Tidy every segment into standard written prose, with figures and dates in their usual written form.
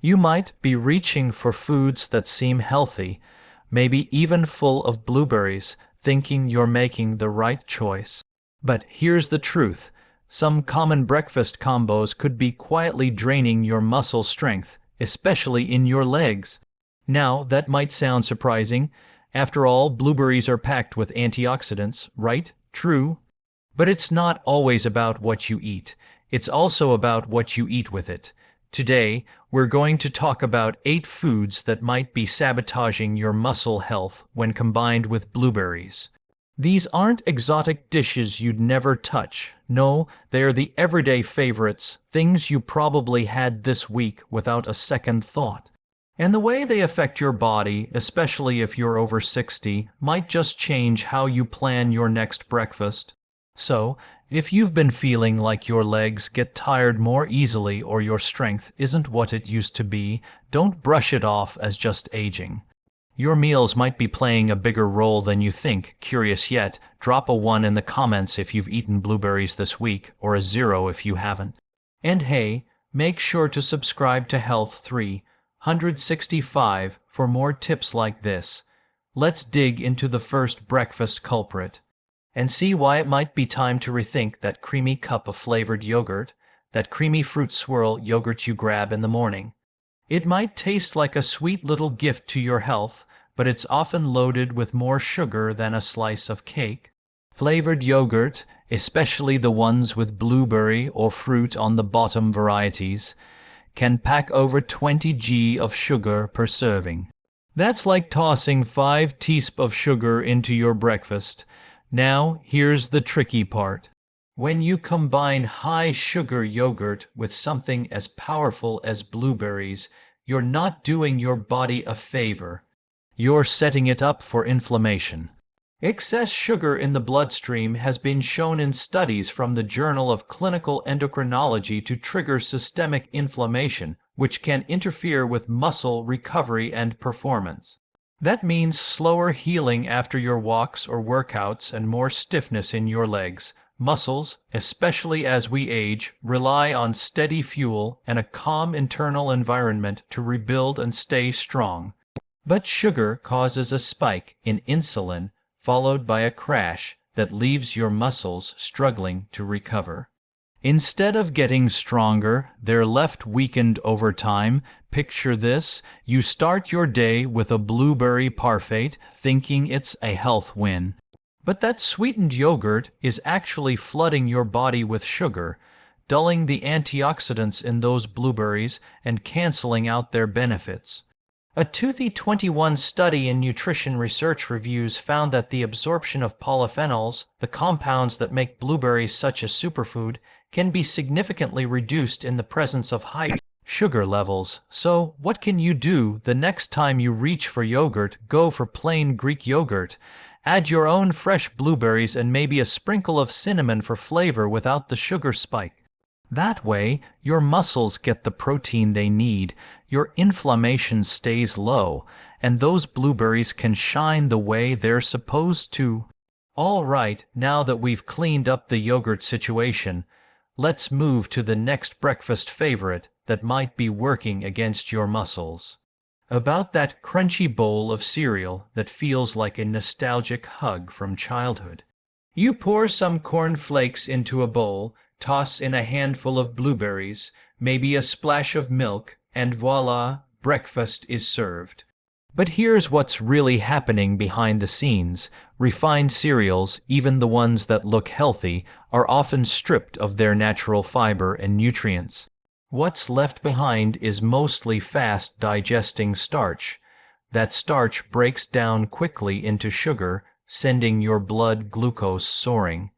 You might be reaching for foods that seem healthy, maybe even full of blueberries, thinking you're making the right choice. But here's the truth. Some common breakfast combos could be quietly draining your muscle strength, especially in your legs. Now, that might sound surprising. After all, blueberries are packed with antioxidants, right? True. But it's not always about what you eat. It's also about what you eat with it. Today, we're going to talk about 8 foods that might be sabotaging your muscle health when combined with blueberries. These aren't exotic dishes you'd never touch. No, they're the everyday favorites, things you probably had this week without a second thought. And the way they affect your body, especially if you're over 60, might just change how you plan your next breakfast. So, if you've been feeling like your legs get tired more easily or your strength isn't what it used to be, don't brush it off as just aging. Your meals might be playing a bigger role than you think. Curious yet? Drop a 1 in the comments if you've eaten blueberries this week, or a 0 if you haven't. And hey, make sure to subscribe to Health 365 for more tips like this. Let's dig into the first breakfast culprit and see why it might be time to rethink that creamy cup of flavored yogurt, that creamy fruit swirl yogurt you grab in the morning. It might taste like a sweet little gift to your health, but it's often loaded with more sugar than a slice of cake. Flavored yogurt, especially the ones with blueberry or fruit on the bottom varieties, can pack over 20 g of sugar per serving. That's like tossing 5 teaspoons of sugar into your breakfast. Now, here's the tricky part. When you combine high-sugar yogurt with something as powerful as blueberries, you're not doing your body a favor. You're setting it up for inflammation. Excess sugar in the bloodstream has been shown in studies from the Journal of Clinical Endocrinology to trigger systemic inflammation, which can interfere with muscle recovery and performance. That means slower healing after your walks or workouts and more stiffness in your legs. Muscles, especially as we age, rely on steady fuel and a calm internal environment to rebuild and stay strong. But sugar causes a spike in insulin, followed by a crash that leaves your muscles struggling to recover. Instead of getting stronger, they're left weakened over time. Picture this: you start your day with a blueberry parfait, thinking it's a health win. But that sweetened yogurt is actually flooding your body with sugar, dulling the antioxidants in those blueberries and canceling out their benefits. A 2021 study in Nutrition Research Reviews found that the absorption of polyphenols, the compounds that make blueberries such a superfood, can be significantly reduced in the presence of high sugar levels. So, what can you do the next time you reach for yogurt? Go for plain Greek yogurt. Add your own fresh blueberries and maybe a sprinkle of cinnamon for flavor without the sugar spike. That way, your muscles get the protein they need, your inflammation stays low, and those blueberries can shine the way they're supposed to. All right, now that we've cleaned up the yogurt situation, let's move to the next breakfast favorite that might be working against your muscles. About that crunchy bowl of cereal that feels like a nostalgic hug from childhood. You pour some corn flakes into a bowl, toss in a handful of blueberries, maybe a splash of milk, and voila, breakfast is served. But here's what's really happening behind the scenes. Refined cereals, even the ones that look healthy, are often stripped of their natural fiber and nutrients. What's left behind is mostly fast-digesting starch. That starch breaks down quickly into sugar, sending your blood glucose soaring.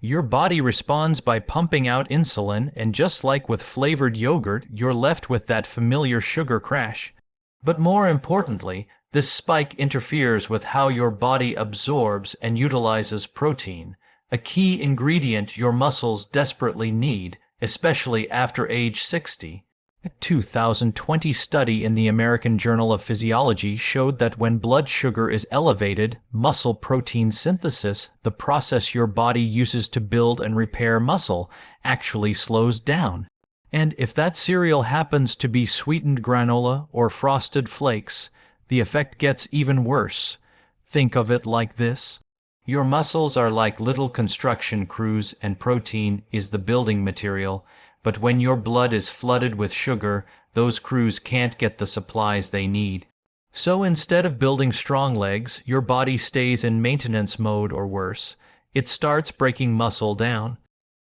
Your body responds by pumping out insulin, and just like with flavored yogurt, you're left with that familiar sugar crash. But more importantly, this spike interferes with how your body absorbs and utilizes protein, a key ingredient your muscles desperately need, especially after age 60. A 2020 study in the American Journal of Physiology showed that when blood sugar is elevated, muscle protein synthesis, the process your body uses to build and repair muscle, actually slows down. And if that cereal happens to be sweetened granola or frosted flakes, the effect gets even worse. Think of it like this. Your muscles are like little construction crews and protein is the building material, but when your blood is flooded with sugar, those crews can't get the supplies they need. So instead of building strong legs, your body stays in maintenance mode or worse. It starts breaking muscle down.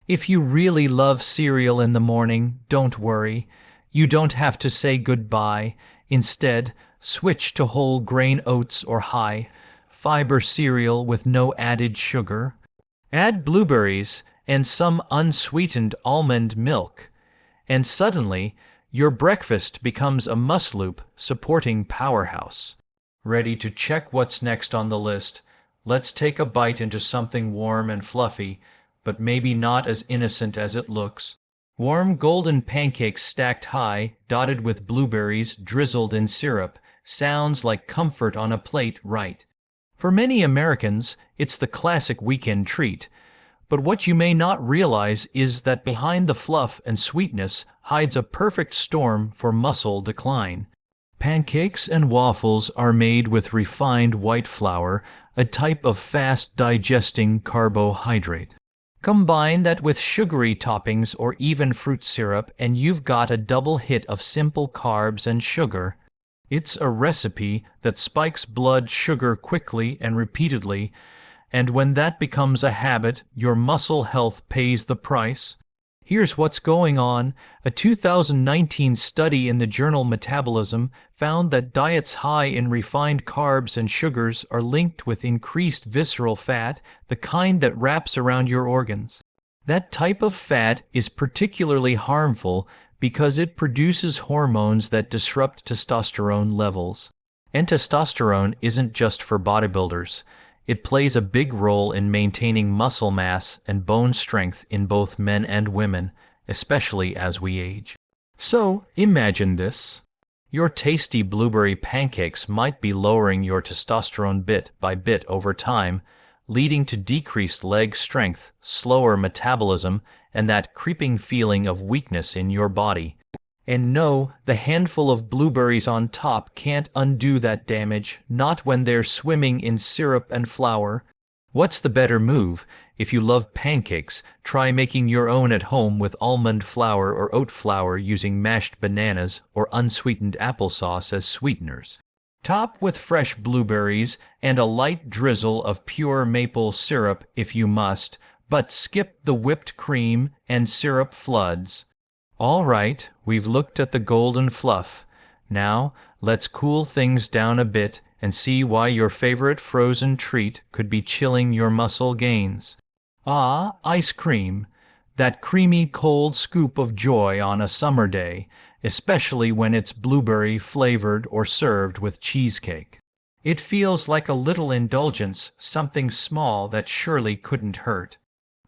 If you really love cereal in the morning, don't worry. You don't have to say goodbye. Instead, switch to whole grain oats or high fiber cereal with no added sugar. Add blueberries and some unsweetened almond milk. And suddenly, your breakfast becomes a muscloop supporting powerhouse. Ready to check what's next on the list? Let's take a bite into something warm and fluffy, but maybe not as innocent as it looks. Warm golden pancakes stacked high, dotted with blueberries drizzled in syrup, sounds like comfort on a plate, right? For many Americans, it's the classic weekend treat. But what you may not realize is that behind the fluff and sweetness hides a perfect storm for muscle decline. Pancakes and waffles are made with refined white flour, a type of fast-digesting carbohydrate. Combine that with sugary toppings or even fruit syrup, and you've got a double hit of simple carbs and sugar. It's a recipe that spikes blood sugar quickly and repeatedly, and when that becomes a habit, your muscle health pays the price. Here's what's going on. A 2019 study in the journal Metabolism found that diets high in refined carbs and sugars are linked with increased visceral fat, the kind that wraps around your organs. That type of fat is particularly harmful because it produces hormones that disrupt testosterone levels. And testosterone isn't just for bodybuilders. It plays a big role in maintaining muscle mass and bone strength in both men and women, especially as we age. So, imagine this. Your tasty blueberry pancakes might be lowering your testosterone bit by bit over time, leading to decreased leg strength, slower metabolism, and that creeping feeling of weakness in your body. And no, the handful of blueberries on top can't undo that damage, not when they're swimming in syrup and flour. What's the better move? If you love pancakes, try making your own at home with almond flour or oat flour using mashed bananas or unsweetened applesauce as sweeteners. Top with fresh blueberries and a light drizzle of pure maple syrup if you must, but skip the whipped cream and syrup floods. All right, we've looked at the golden fluff. Now, let's cool things down a bit and see why your favorite frozen treat could be chilling your muscle gains. Ah, ice cream. That creamy cold scoop of joy on a summer day, especially when it's blueberry flavored or served with cheesecake. It feels like a little indulgence, something small that surely couldn't hurt.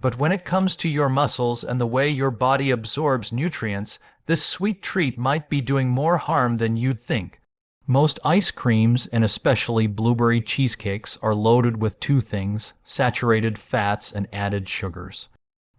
But when it comes to your muscles and the way your body absorbs nutrients, this sweet treat might be doing more harm than you'd think. Most ice creams, and especially blueberry cheesecakes, are loaded with two things: saturated fats and added sugars.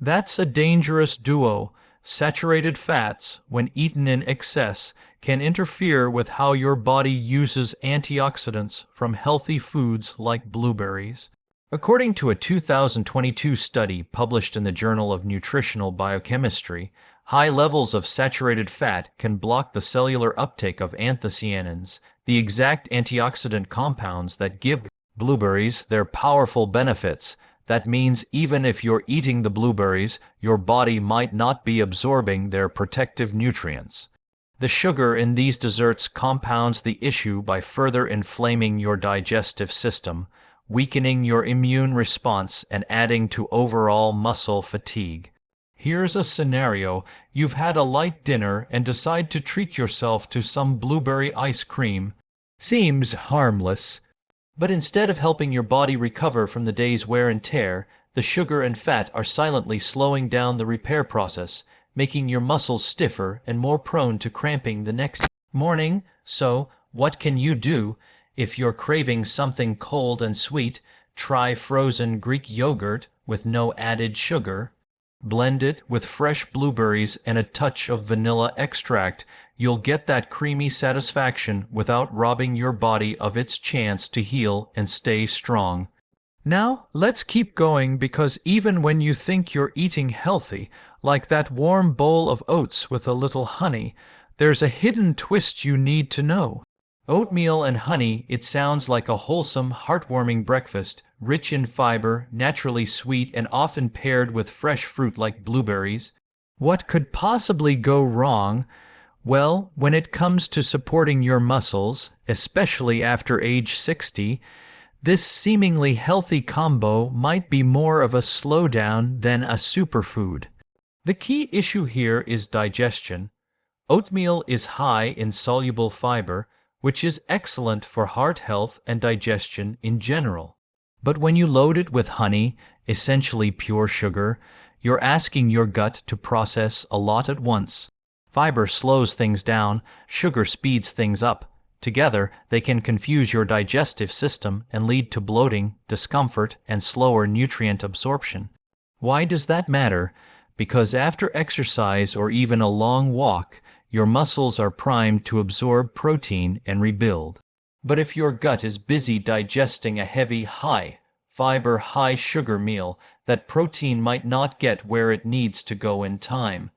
That's a dangerous duo. Saturated fats, when eaten in excess, can interfere with how your body uses antioxidants from healthy foods like blueberries. According to a 2022 study published in the Journal of Nutritional Biochemistry, high levels of saturated fat can block the cellular uptake of anthocyanins, the exact antioxidant compounds that give blueberries their powerful benefits. That means even if you're eating the blueberries, your body might not be absorbing their protective nutrients. The sugar in these desserts compounds the issue by further inflaming your digestive system, weakening your immune response, and adding to overall muscle fatigue. Here's a scenario. You've had a light dinner and decide to treat yourself to some blueberry ice cream. Seems harmless. But instead of helping your body recover from the day's wear and tear, the sugar and fat are silently slowing down the repair process, making your muscles stiffer and more prone to cramping the next morning. So, what can you do? If you're craving something cold and sweet, try frozen Greek yogurt with no added sugar. Blend it with fresh blueberries and a touch of vanilla extract. You'll get that creamy satisfaction without robbing your body of its chance to heal and stay strong. Now, let's keep going, because even when you think you're eating healthy, like that warm bowl of oats with a little honey, there's a hidden twist you need to know. Oatmeal and honey, it sounds like a wholesome, heartwarming breakfast, rich in fiber, naturally sweet, and often paired with fresh fruit like blueberries. What could possibly go wrong? Well, when it comes to supporting your muscles, especially after age 60, this seemingly healthy combo might be more of a slowdown than a superfood. The key issue here is digestion. Oatmeal is high in soluble fiber, which is excellent for heart health and digestion in general. But when you load it with honey, essentially pure sugar, you're asking your gut to process a lot at once. Fiber slows things down, sugar speeds things up. Together, they can confuse your digestive system and lead to bloating, discomfort, and slower nutrient absorption. Why does that matter? Because after exercise or even a long walk, your muscles are primed to absorb protein and rebuild. But if your gut is busy digesting a heavy, high-fiber, high-sugar meal, that protein might not get where it needs to go in time.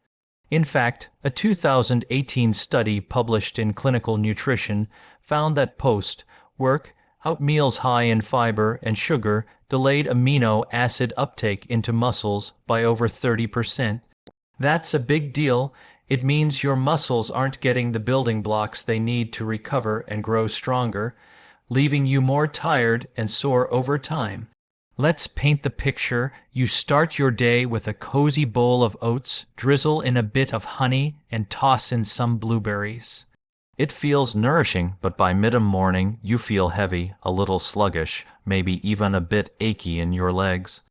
In fact, a 2018 study published in Clinical Nutrition found that post-work out meals high in fiber and sugar delayed amino acid uptake into muscles by over 30%. That's a big deal. It means your muscles aren't getting the building blocks they need to recover and grow stronger, leaving you more tired and sore over time. Let's paint the picture. You start your day with a cozy bowl of oats, drizzle in a bit of honey, and toss in some blueberries. It feels nourishing, but by mid-morning you feel heavy, a little sluggish, maybe even a bit achy in your legs.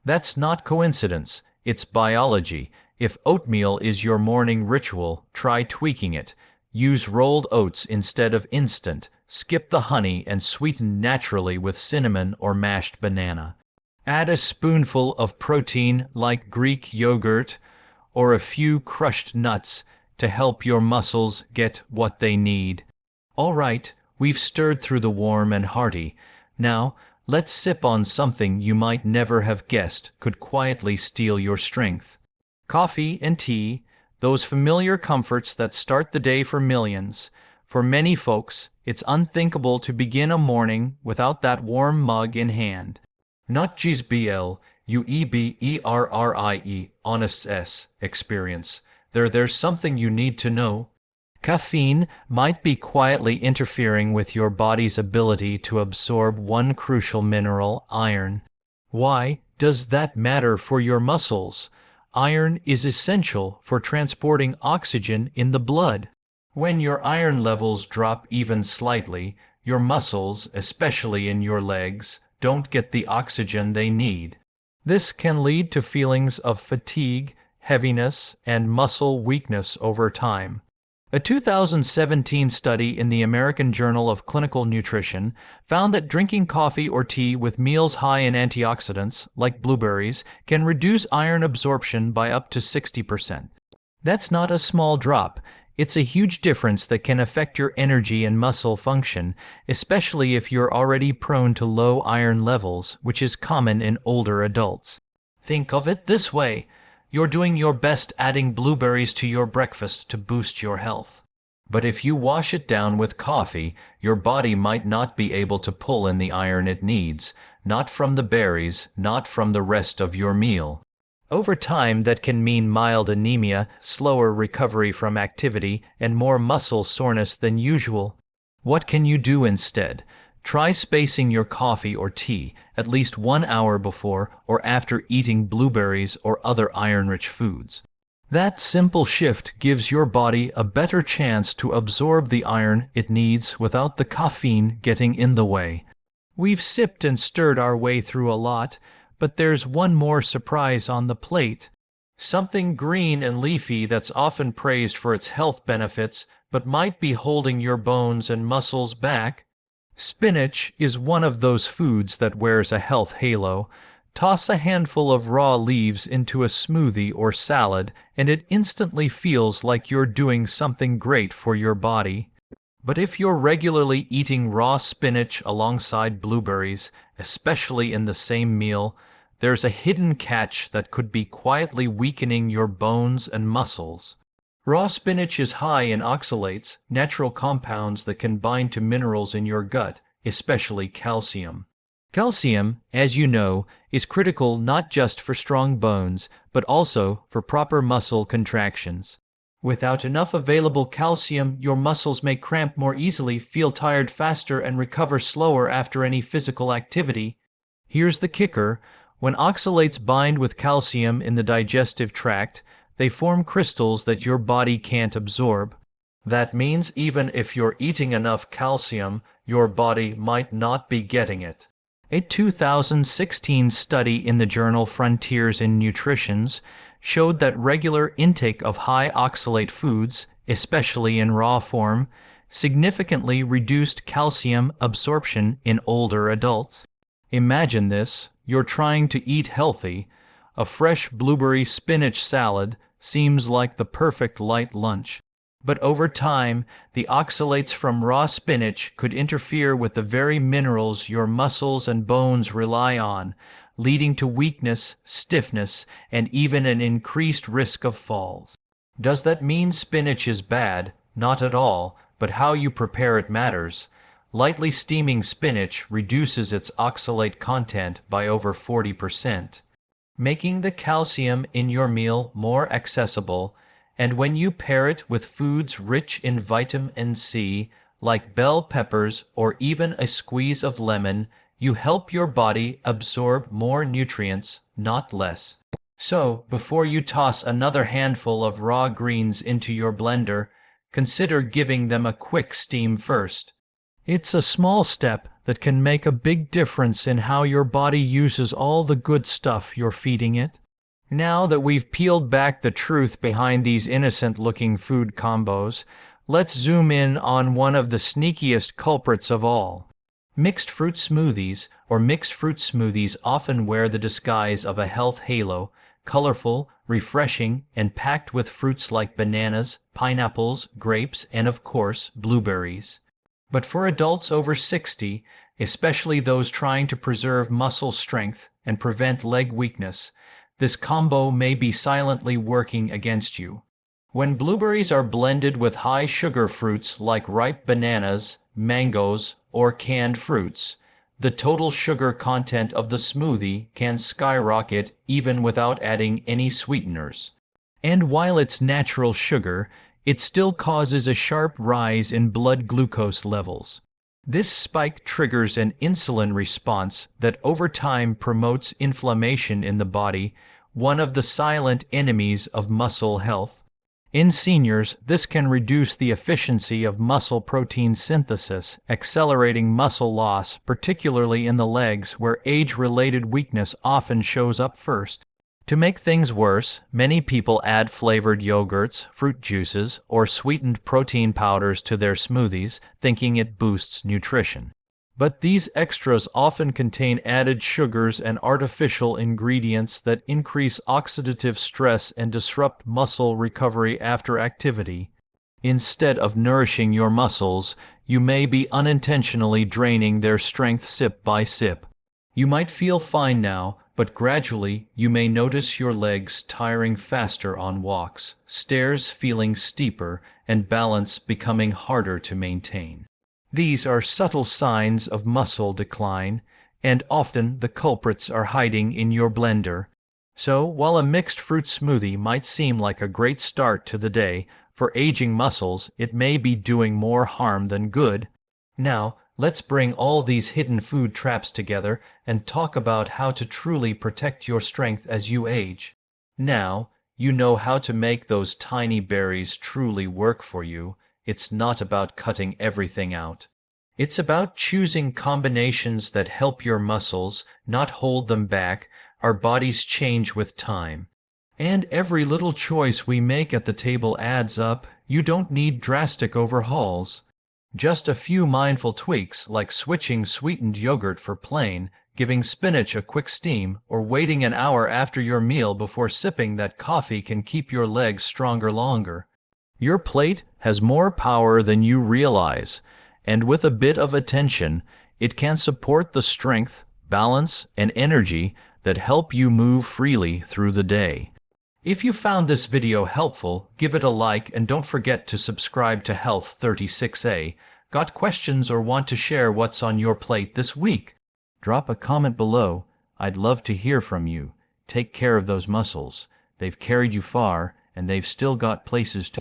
That's not coincidence, it's biology. If oatmeal is your morning ritual, try tweaking it. Use rolled oats instead of instant. Skip the honey and sweeten naturally with cinnamon or mashed banana. Add a spoonful of protein like Greek yogurt or a few crushed nuts to help your muscles get what they need. All right, we've stirred through the warm and hearty. Now, let's sip on something you might never have guessed could quietly steal your strength. Coffee and tea, those familiar comforts that start the day for millions. For many folks, it's unthinkable to begin a morning without that warm mug in hand. Not GSBL, UEBERRIE, honest S, experience. There's something you need to know. Caffeine might be quietly interfering with your body's ability to absorb one crucial mineral, iron. Why does that matter for your muscles? Iron is essential for transporting oxygen in the blood. When your iron levels drop even slightly, your muscles, especially in your legs, don't get the oxygen they need. This can lead to feelings of fatigue, heaviness, and muscle weakness over time. A 2017 study in the American Journal of Clinical Nutrition found that drinking coffee or tea with meals high in antioxidants, like blueberries, can reduce iron absorption by up to 60%. That's not a small drop. It's a huge difference that can affect your energy and muscle function, especially if you're already prone to low iron levels, which is common in older adults. Think of it this way. You're doing your best adding blueberries to your breakfast to boost your health. But if you wash it down with coffee, your body might not be able to pull in the iron it needs, not from the berries, not from the rest of your meal. Over time, that can mean mild anemia, slower recovery from activity, and more muscle soreness than usual. What can you do instead? Try spacing your coffee or tea at least 1 hour before or after eating blueberries or other iron-rich foods. That simple shift gives your body a better chance to absorb the iron it needs without the caffeine getting in the way. We've sipped and stirred our way through a lot, but there's one more surprise on the plate. Something green and leafy that's often praised for its health benefits, but might be holding your bones and muscles back. Spinach is one of those foods that wears a health halo. Toss a handful of raw leaves into a smoothie or salad, and it instantly feels like you're doing something great for your body. But if you're regularly eating raw spinach alongside blueberries, especially in the same meal, there's a hidden catch that could be quietly weakening your bones and muscles. Raw spinach is high in oxalates, natural compounds that can bind to minerals in your gut, especially calcium. Calcium, as you know, is critical not just for strong bones, but also for proper muscle contractions. Without enough available calcium, your muscles may cramp more easily, feel tired faster, and recover slower after any physical activity. Here's the kicker: when oxalates bind with calcium in the digestive tract, they form crystals that your body can't absorb. That means even if you're eating enough calcium, your body might not be getting it. A 2016 study in the journal Frontiers in Nutrition showed that regular intake of high oxalate foods, especially in raw form, significantly reduced calcium absorption in older adults. Imagine this: you're trying to eat healthy. A fresh blueberry spinach salad seems like the perfect light lunch. But over time, the oxalates from raw spinach could interfere with the very minerals your muscles and bones rely on, leading to weakness, stiffness, and even an increased risk of falls. Does that mean spinach is bad? Not at all, but how you prepare it matters. Lightly steaming spinach reduces its oxalate content by over 40%, making the calcium in your meal more accessible. And when you pair it with foods rich in vitamin C, like bell peppers or even a squeeze of lemon, you help your body absorb more nutrients, not less. So, before you toss another handful of raw greens into your blender, consider giving them a quick steam first. It's a small step that can make a big difference in how your body uses all the good stuff you're feeding it. Now that we've peeled back the truth behind these innocent-looking food combos, let's zoom in on one of the sneakiest culprits of all. Mixed fruit smoothies, or mixed fruit smoothies, often wear the disguise of a health halo, colorful, refreshing, and packed with fruits like bananas, pineapples, grapes, and of course, blueberries. But for adults over 60, especially those trying to preserve muscle strength and prevent leg weakness, this combo may be silently working against you. When blueberries are blended with high-sugar fruits like ripe bananas, mangoes, or canned fruits, the total sugar content of the smoothie can skyrocket even without adding any sweeteners. And while it's natural sugar, it still causes a sharp rise in blood glucose levels. This spike triggers an insulin response that over time promotes inflammation in the body, one of the silent enemies of muscle health. In seniors, this can reduce the efficiency of muscle protein synthesis, accelerating muscle loss, particularly in the legs, where age-related weakness often shows up first. To make things worse, many people add flavored yogurts, fruit juices, or sweetened protein powders to their smoothies, thinking it boosts nutrition. But these extras often contain added sugars and artificial ingredients that increase oxidative stress and disrupt muscle recovery after activity. Instead of nourishing your muscles, you may be unintentionally draining their strength sip by sip. You might feel fine now, but gradually you may notice your legs tiring faster on walks, stairs feeling steeper, and balance becoming harder to maintain. These are subtle signs of muscle decline, and often the culprits are hiding in your blender. So, while a mixed fruit smoothie might seem like a great start to the day, for aging muscles, it may be doing more harm than good. Now, let's bring all these hidden food traps together and talk about how to truly protect your strength as you age. Now, you know how to make those tiny berries truly work for you. It's not about cutting everything out. It's about choosing combinations that help your muscles, not hold them back. Our bodies change with time. And every little choice we make at the table adds up. You don't need drastic overhauls. Just a few mindful tweaks, like switching sweetened yogurt for plain, giving spinach a quick steam, or waiting an hour after your meal before sipping that coffee can keep your legs stronger longer. Your plate has more power than you realize, and with a bit of attention, it can support the strength, balance, and energy that help you move freely through the day. If you found this video helpful, give it a like and don't forget to subscribe to Health 36A. Got questions or want to share what's on your plate this week? Drop a comment below. I'd love to hear from you. Take care of those muscles. They've carried you far, and they've still got places to